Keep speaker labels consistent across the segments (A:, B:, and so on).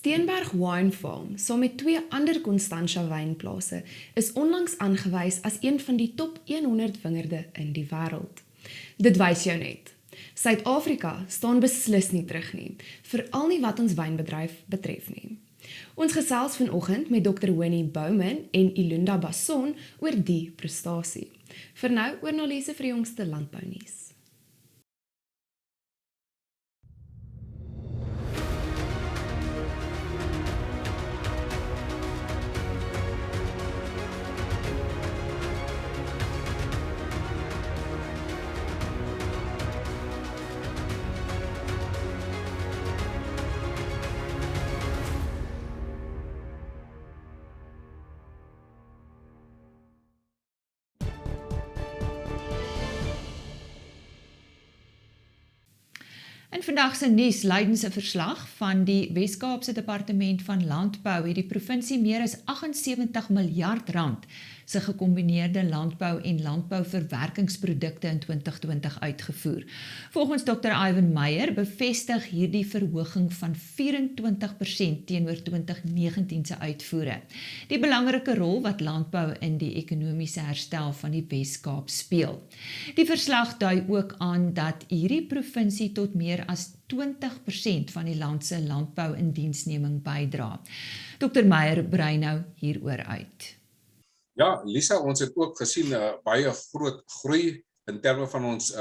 A: Steenberg Wine Farm, saam met twee ander Constantia-wynplase, is onlangs aangewys as een van die top 100 wingerde in die wêreld. Dit wys jou net. Suid-Afrika staan beslis nie terug nie, veral nie wat ons wynbedryf betref nie. Ons gesels vanoggend met Dr. Winnie Bowman en Elunda Basson oor die prestasie. Vir nou oor analise vir die jongste landbounuus.
B: In vandag se nuus lydens 'n verslag van die Wes-Kaapse Departement van Landbou het die provinsie meer as 78 miljard rand se gekombineerde landbou en landbouverwerkingsprodukte in 2020 uitgevoer. Volgens Dr. Ivan Meyer bevestig hierdie verhoging van 24% teenoor 2019 se uitvoere. Die belangrike rol wat landbou in die ekonomiese herstel van die Wes-Kaap speel. Die verslag dui ook aan dat hierdie provinsie tot meer as 20% van die land se landbou-indiensneming bydra. Dr. Meyer brei nou hieroor uit.
C: Ja, Lisa, ons het ook gesien 'n baie groot groei in terme van ons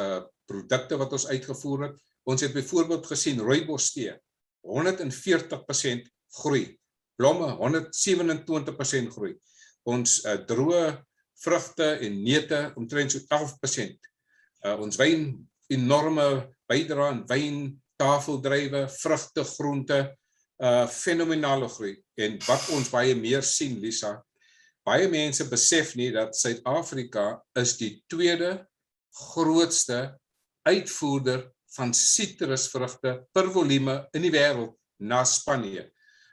C: produkte wat ons uitgevoer het. Ons het byvoorbeeld gesien rooibostee 140% groei, blomme 127% groei. Ons droë vrugte en neute omtrent so 11%. Ons wyn enorme bydra aan wyn, tafeldrywe, vrugte, groente, fenomenale groei. En wat ons baie meer sien, Lisa, baie mense besef nie dat Suid-Afrika is die tweede grootste uitvoerder van sitrusvrugte per volume in die wêreld na Spanje.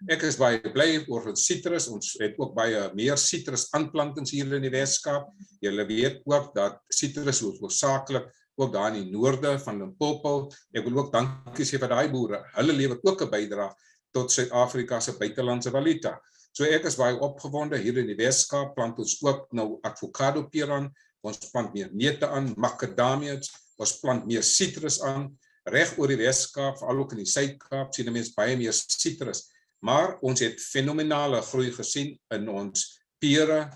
C: Ek is baie bly oor ons sitrus. Ons het ook baie meer sitrusaanplantings hier in die Wes-Kaap. Julle weet ook dat sitrus hoofsaaklik ook daar in die noorde van Limpopo. Ek wil ook dankie sê vir daai boere. Hulle lewer ook 'n bydrae tot Suid-Afrika se buitelandse valuta. So ek is baie opgewonde. Hier in die Wes-Kaap plant ons ook nou avokado peer aan. Ons plant meer neute aan, macadamias. Ons plant meer sitrus aan. Reg oor die Wes-Kaap, veral ook in die Suid-Kaap, sien mense baie meer sitrus. Maar ons het fenomenale groei gesien in ons pere,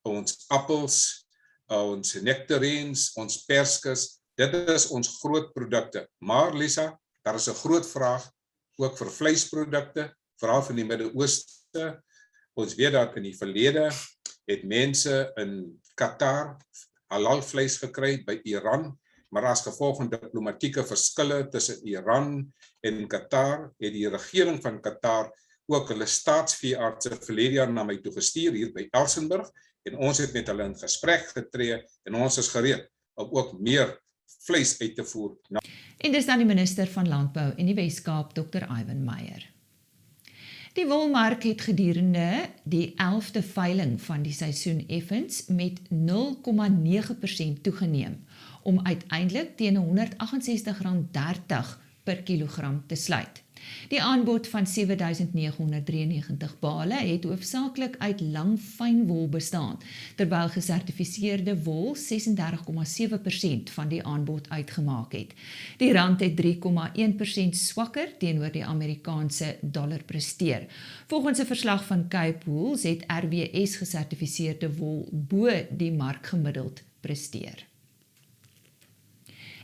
C: ons appels, ons nektarines, ons perskes. Dit is ons groot produkte. Maar Lisa, daar is 'n groot vraag ook vir vleisprodukte, veral van die Midde-Ooste. Ons weet dat in die verlede het mense in Qatar halal vleis gekry by Iran, maar as gevolg van diplomatieke verskille tussen Iran en Qatar, het die regering van Qatar ook hulle staatsveeartse verlede jaar na my toe gestuur hier by Elsenburg, en ons het met hulle in gesprek getree en ons is gereed om ook meer vleis uit te voer.
B: En dis dan die minister van Landbou in die Wes-Kaap, Dr. Ivan Meyer. Die wolmark het gedurende die 11de veiling van die seisoen effens met 0,9% toegeneem, om uiteindelik teen R168,30 per kilogram te sluit. Die aanbod van 7.993 bale het hoofsaaklik uit lang fynwol bestaan, terwyl gesertifiseerde wol 36,7% van die aanbod uitgemaak het. Die rand het 3,1% swakker teenoor die Amerikaanse dollar presteer. Volgens 'n verslag van Cape Wools het RWS gesertifiseerde wol bo die markgemiddeld presteer.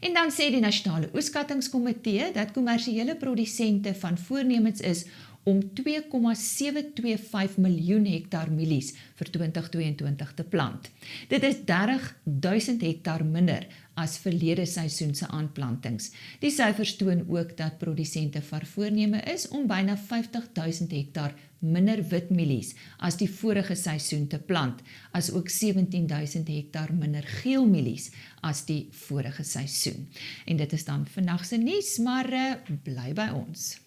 B: En dan sê die Nasionale Oeskattingskomitee dat kommersiële produsente van voornemens is om 2,725 miljoen hektaar mielies vir 2022 te plant. Dit is 30.000 hektaar minder as verlede seisoen se aanplantings. Die syfers toon ook dat produsente van voorneme is om byna 50.000 hektaar minder witmielies as die vorige seisoen te plant, as ook 17.000 hektaar minder geelmielies as die vorige seisoen. En dit is dan vandag se nuus, maar bly by ons.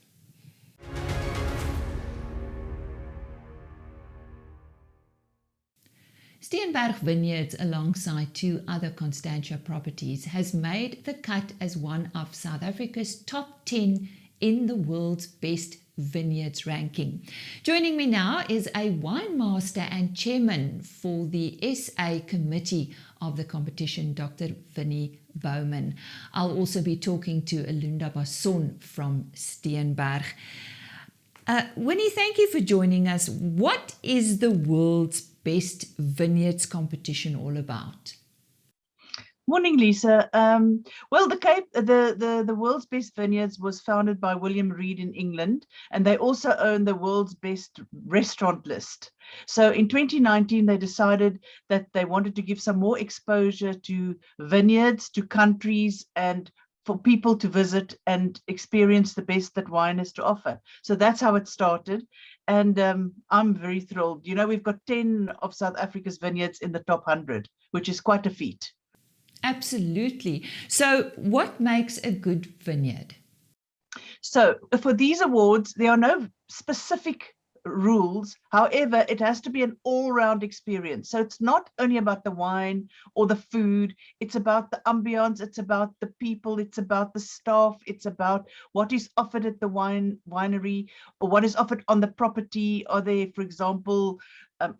B: Steenberg Vineyards, alongside two other Constantia properties, has made the cut as one of South Africa's top 10 in the world's best vineyards ranking. Joining me now is a wine master and chairman for the SA committee of the competition, Dr. Winnie Bowman. I'll also be talking to Elunda Basson from Steenberg. Winnie, thank you for joining us. What is the world's best vineyards competition all about?
D: Morning, Lisa. Well, the world's best vineyards was founded by William Reed in England, and they also own the world's best restaurant list. So in 2019, they decided that they wanted to give some more exposure to vineyards, to countries, and for people to visit and experience the best that wine has to offer. So that's how it started. And I'm very thrilled. You know, we've got 10 of South Africa's vineyards in the top 100, which is quite a feat.
B: Absolutely. So what makes a good vineyard?
D: So for these awards, there are no specific rules. However, it has to be an all-round experience. So it's not only about the wine or the food, it's about the ambiance, it's about the people, it's about the staff, it's about what is offered at the winery, or what is offered on the property. Are there, for example,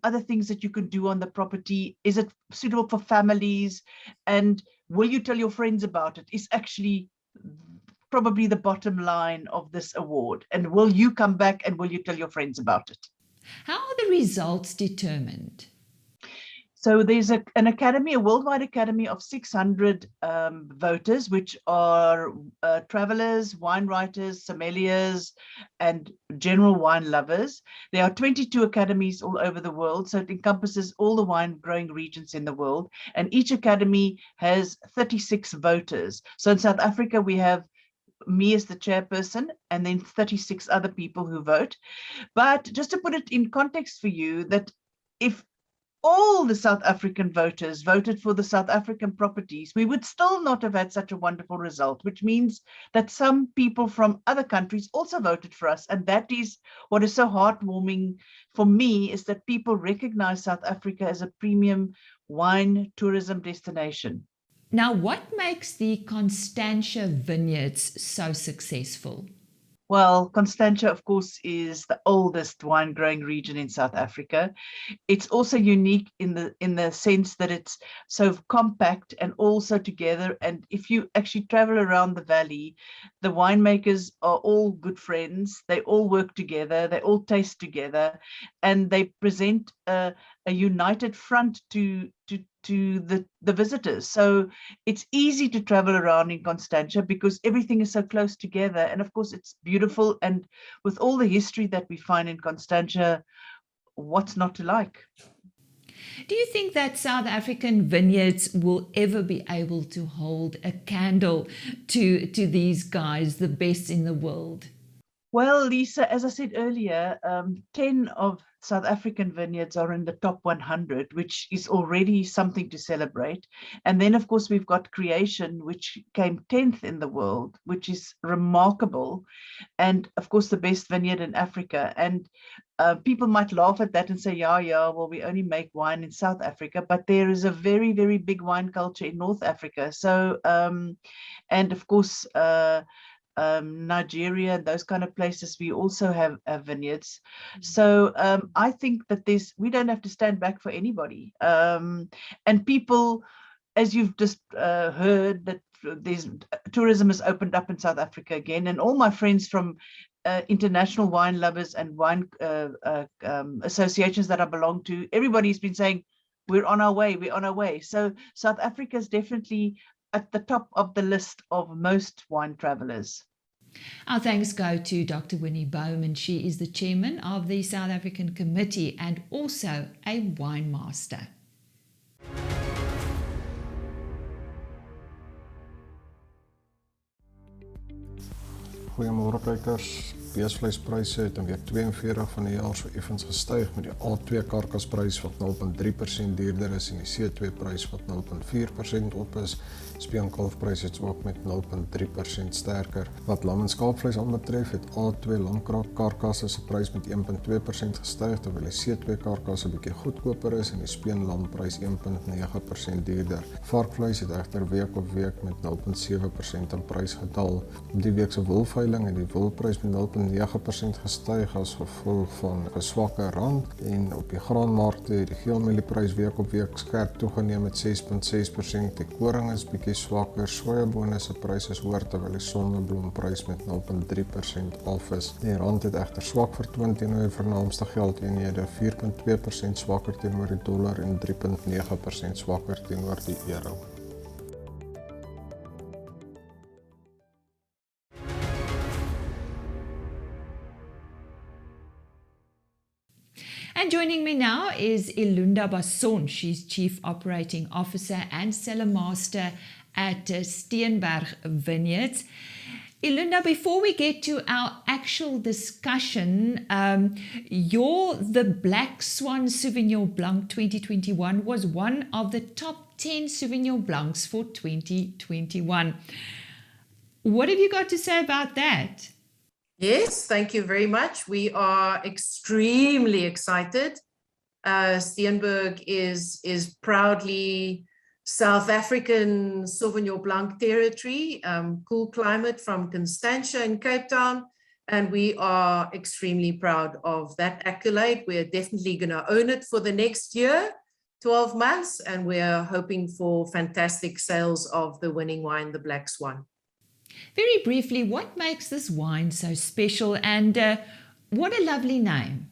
D: other things that you can do on the property? Is it suitable for families? And will you tell your friends about it? Is actually probably the bottom line of this award. And will you come back and will you tell your friends about it?
B: How are the results determined?
D: So there's an academy, a worldwide academy of 600 voters, which are travelers, wine writers, sommeliers, and general wine lovers. There are 22 academies all over the world, so it encompasses all the wine growing regions in the world. And each academy has 36 voters. So in South Africa, we have me as the chairperson, and then 36 other people who vote. But just to put it in context for you, that if all the South African voters voted for the South African properties, we would still not have had such a wonderful result, which means that some people from other countries also voted for us. And that is what is so heartwarming for me, is that people recognize South Africa as a premium wine tourism destination.
B: Now, what makes the Constantia vineyards so successful?
D: Well, Constantia, of course, is the oldest wine growing region in South Africa. It's also unique in the sense that it's so compact and also together. And if you actually travel around the valley, the winemakers are all good friends. They all work together. They all taste together, and they present a united front to the visitors. So it's easy to travel around in Constantia because everything is so close together. And of course, it's beautiful. And with all the history that we find in Constantia, what's not to like?
B: Do you think that South African vineyards will ever be able to hold a candle to these guys, the best in the world?
D: Well, Lisa, as I said earlier, 10 of South African vineyards are in the top 100, which is already something to celebrate. And then, of course, we've got Creation, which came 10th in the world, which is remarkable. And, of course, the best vineyard in Africa. And people might laugh at that and say, yeah, well, we only make wine in South Africa. But there is a very, very big wine culture in North Africa. So, and, of course, Nigeria, those kind of places, we also have vineyards. So I think that we don't have to stand back for anybody. And people, as you've just heard, that tourism has opened up in South Africa again, and all my friends from international wine lovers and wine associations that I belong to, everybody's been saying, we're on our way. So South Africa is definitely at the top of the list of most wine travelers.
B: Our thanks go to Dr. Winnie Bowman. She is the chairman of the South African Committee and also a wine master.
E: Goeiemôre kykers. beesvleispryse het in week 42 van die jaar so effens gestyg met die A2 karkasprys wat 0,3% duurder is en die C2 prys wat 0,4% op is. Speenkalfprys het ook met 0,3% sterker. Wat lam en skaapvleis aanbetref het A2 lamkarkasse se prys met 1,2% gestyg terwyl die C2 karkasse bietjie goedkoper is en die speenlamprys 1,9% duurder. Varkvleis het egter week op week met 0,7% in prys gedaal. Op die week se wolveiling het die wolprys met 0,9% gestyg as gevolg van 'n swakker rand en op die graanmarkte het die geelmielie week op week skerp toegeneem met 6,6%. Die koring is bietjie swakker, sojabone se prys is hoër terwyl die sonnebloemprys met 0,3% af is. Die rand het egter swak vertoon teenoor die vernaamste geldeenhede, 4,2% swakker teenoor die dollar en 3,9% swakker teenoor die euro.
B: And joining me now is Elunda Basson. She's Chief Operating Officer and Cellar Master at Steenberg Vineyards. Elunda, before we get to our actual discussion, the Black Swan Sauvignon Blanc 2021 was one of the top 10 Sauvignon Blancs for 2021. What have you got to say about that?
F: Yes, thank you very much. We are extremely excited. Steenberg is proudly South African Sauvignon Blanc territory, cool climate from Constantia in Cape Town, and we are extremely proud of that accolade. We're definitely going to own it for the next year, 12 months, and we're hoping for fantastic sales of the winning wine, the Black Swan.
B: Very briefly, what makes this wine so special, and what a lovely name.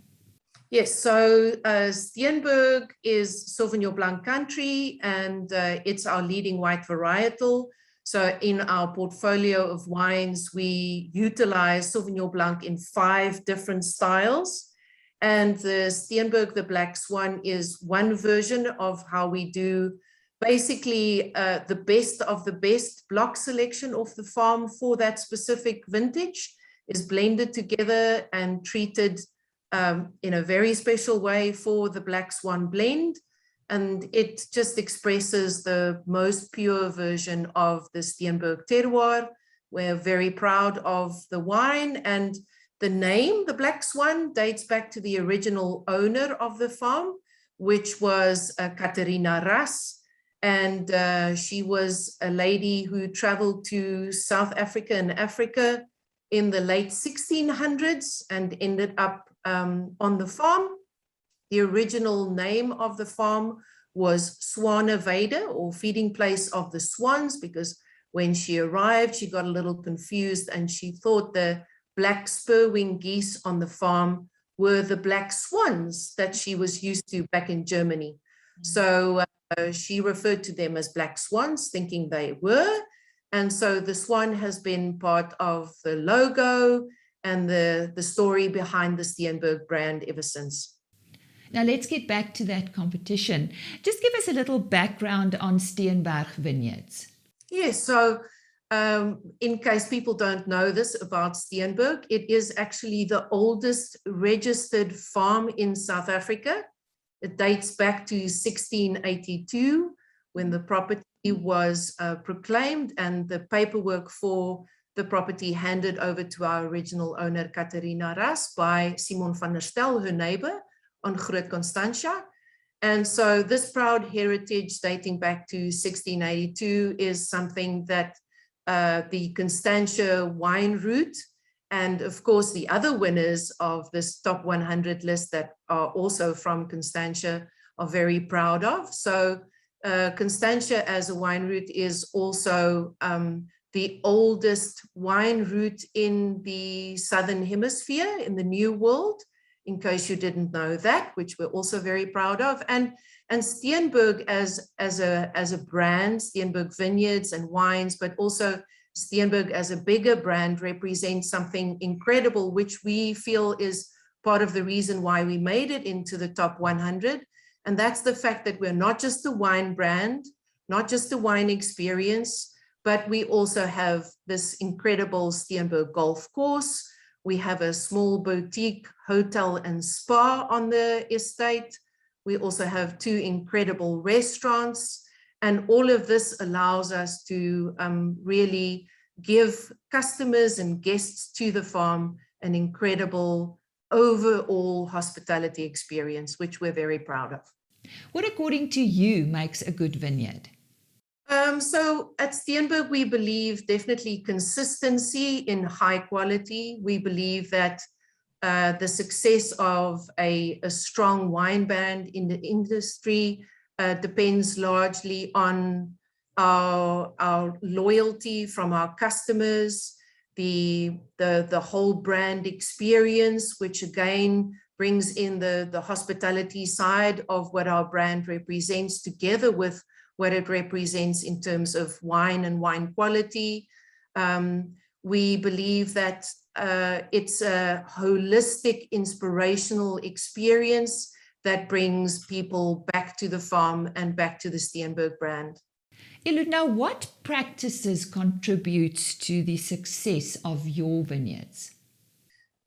F: Yes, so Steenberg is Sauvignon Blanc country, and it's our leading white varietal. So in our portfolio of wines, we utilize Sauvignon Blanc in 5 different styles. And the Steenberg, the Black Swan, is one version of how we do basically the best of the best block selection off the farm for that specific vintage is blended together and treated in a very special way for the Black Swan blend. And it just expresses the most pure version of the Steenberg terroir. We're very proud of the wine, and the name, the Black Swan, dates back to the original owner of the farm, which was Katerina Ras. And she was a lady who traveled to South Africa and Africa in the late 1600s and ended up on the farm. The original name of the farm was Swanewede, or feeding place of the swans, because when she arrived, she got a little confused and she thought the black spur-wing geese on the farm were the black swans that she was used to back in Germany. So she referred to them as black swans, thinking they were. And so the swan has been part of the logo and the story behind the Steenberg brand ever since.
B: Now let's get back to that competition. Just give us a little background on Steenberg Vineyards.
F: Yes, so in case people don't know this about Steenberg, it is actually the oldest registered farm in South Africa. It dates back to 1682 when the property was proclaimed and the paperwork for the property handed over to our original owner, Katerina Ras, by Simon van der Stel, her neighbor, on Groot Constantia. And so this proud heritage dating back to 1682 is something that the Constantia wine route, and of course the other winners of this top 100 list that are also from Constantia are very proud of. So Constantia as a wine route is also the oldest wine route in the Southern Hemisphere, in the New World, in case you didn't know that, which we're also very proud of. And Steenberg as a brand, Steenberg Vineyards and Wines, but also Steenberg as a bigger brand represents something incredible, which we feel is part of the reason why we made it into the top 100. And that's the fact that we're not just a wine brand, not just a wine experience, but we also have this incredible Steenberg golf course, We have a small boutique hotel and spa on the estate. We also have 2 incredible restaurants, and all of this allows us to really give customers and guests to the farm an incredible overall hospitality experience, which we're very proud of.
B: What, according to you, makes a good vineyard?
F: So at Steenberg, we believe definitely consistency in high quality. We believe that the success of a strong wine brand in the industry depends largely on our loyalty from our customers, the whole brand experience, which again brings in the hospitality side of what our brand represents, together with what it represents in terms of wine and wine quality. We believe that it's a holistic, inspirational experience that brings people back to the farm and back to the Steenberg brand.
B: Elunda, what practices contribute to the success of your vineyards?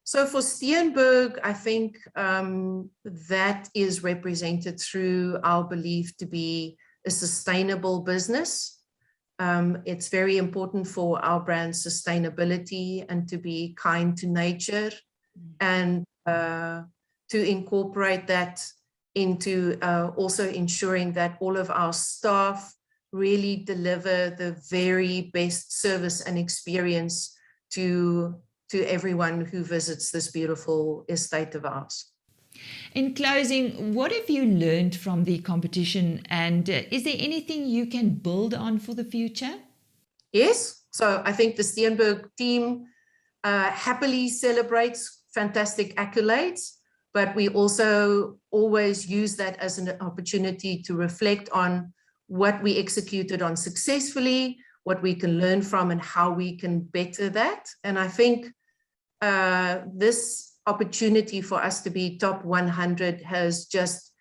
F: So for Steenberg, I think that is represented through our belief to be a sustainable business. It's very important for our brand sustainability and to be kind to nature, and to incorporate that into also ensuring that all of our staff really deliver the very best service and experience to everyone who visits this beautiful estate of ours.
B: In closing, what have you learned from the competition, and is there anything you can build on for the future?
F: Yes, so I think the Steenberg team happily celebrates fantastic accolades, but we also always use that as an opportunity to reflect on what we executed on successfully, what we can learn from, and how we can better that. And I think this opportunity for us to be top 100 has just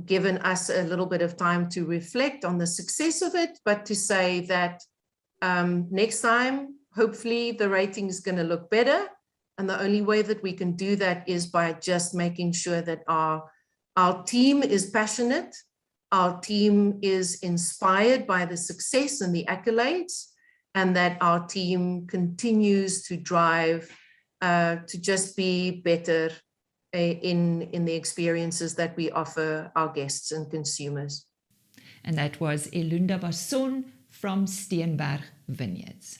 F: given us a little bit of time to reflect on the success of it, but to say that next time, hopefully the rating is going to look better. And the only way that we can do that is by just making sure that our team is passionate, our team is inspired by the success and the accolades, and that our team continues to drive to just be better in the experiences that we offer our guests and consumers.
B: And that was Elunda Basson from Steenberg Vineyards.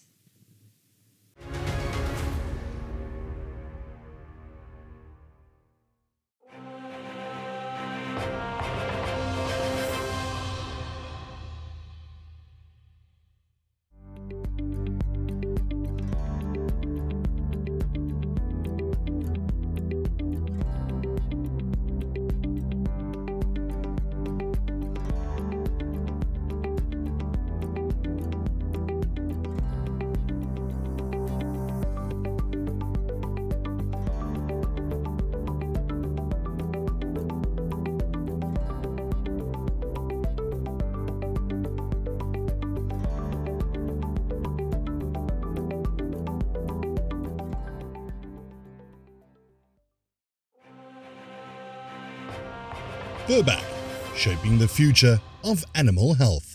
G: Wêreld, shaping the future of animal health.